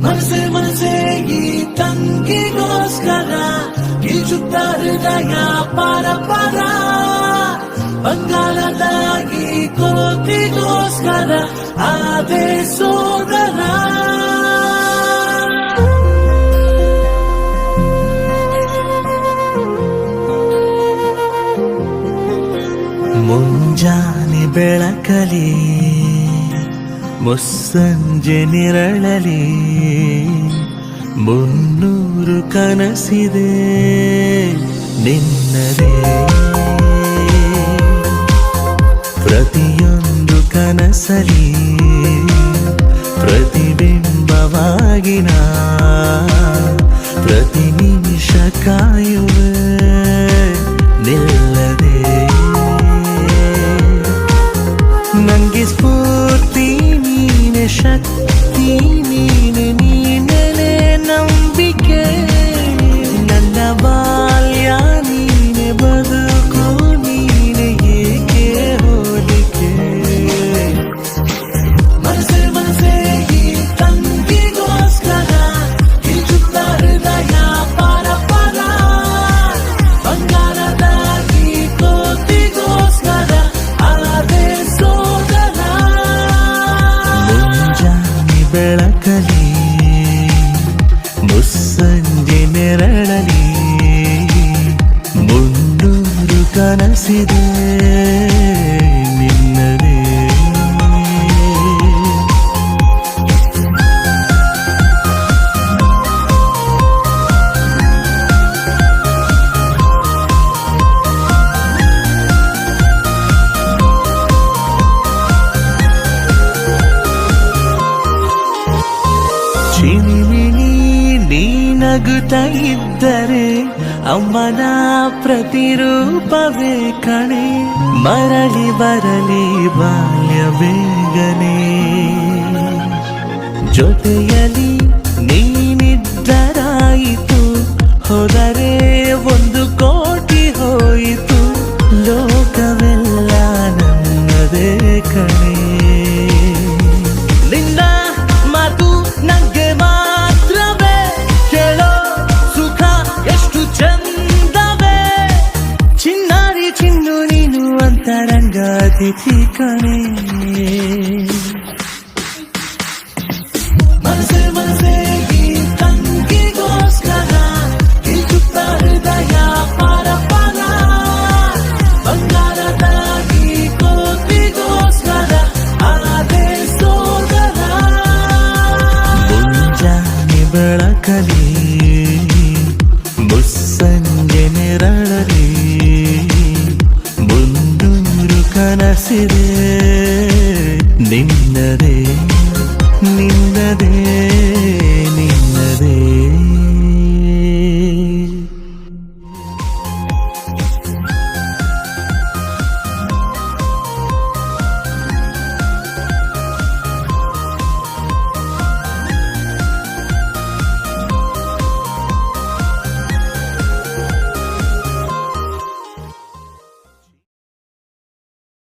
ಮನಸೆ ಮನಸೆ ಈ ತಂಗಿಗೋಸ್ಕರ ಈಜುತ್ತ ಹೃದಯ ಪರ ಪರ ಬಂಗಾಳದಾಗಿ ಕೋತಿಗೋಸ್ಕರ ಆದೆ ಸೋದರ ಮುಂಜಾನೆ ಬೆಳಕಲಿ ಮುಸ್ಸಂಜೆ ನಿರಳಲಿ 300 ಕನಸಿದೆ ನಿನ್ನದೇ ಪ್ರತಿಯೊಂದು ಕನಸಲಿ ಪ್ರತಿಬಿಂಬವಾಗಿನ ಪ್ರತಿ ನಿಮಿಷ ಕಾಯುವೆ ನಿಲ್ಲದೆ ನಂಗೆ ಸ್ಫೂರ್ತಿ ನೀನೆ ಶಕ್ತಿ ನೀನೆ ನೀನೆ ನಂಬಿಕೆ ನನ್ನ ಬಾಲ್ಯ ನೀನೆ ಬದುಕು ನೀನೆ ಏಕೆ ಹೋಲಿಕೆ ಮನಸೆ ಮನಸೆ ಈ ತಂಗಿಗೋಸ್ಕರ ಈಜುತ್ತ ಹೃದಯ ಪರ ಪರ ಬಂಗಾರದಾಗಿ ಕೋತಿಗೋಸ್ಕರ ಆದೆ ಸೋದರ ಮುಂಜಾನೆ ಬೆಳಕಲಿ ಮುಸ್ಸಂಜೆ ನೆರಳಲಿ 300 ಕನಸಿದೆ ನಿನ್ನದೇ ಚಿನಿಮಿನಿ ನೀ ನಗುತ್ತಾ ಇದ್ದರೆ ಅಮ್ಮನ ಪ್ರತಿರೂಪವೇ ಕಣೆ ಮರಳಿ ಬರಲಿ ಬಾಲ್ಯ ಬೇಗನೆ ಜೊತೆಯಲ್ಲಿ ನೀನಿದ್ದರಾಯಿತು ಹೋದರೆ 1 ಕೋಟಿ ಹೋಯಿತು ಲೋಕವೆಲ್ಲ ನನ್ನದೇ ಕಣೆ ನಿನ್ನ ಮಾತು ನಂಗೆ ಮಾತ್ರವೇ ಕೇಳೋ ಸುಖ ಎಷ್ಟು ಚಂದವೇ ಚಿನ್ನಾರಿ ಚಿನ್ನು ನೀನು ಅಂತರಂಗ ಅತಿಥಿ ಕಣೆ ಮನಸೆ ಮನಸೆ ಈ ತಂಗಿಗೋಸ್ಕರ ಈಜುತ್ತ ಹೃದಯ ಪರ ಪರ ಬಂಗಾರದಾಗಿ ಕೋತಿಗೋಸ್ಕರ ಆದೆ ಸೋದರ ಮುಂಜಾನೆ ಬೆಳಕಲಿ ಮುಸ್ಸಂಜೆ ನೆರಳಲಿ 300 ಕನಸಿದೆ ನಿನ್ನದೇ ನಿನ್ನದೇ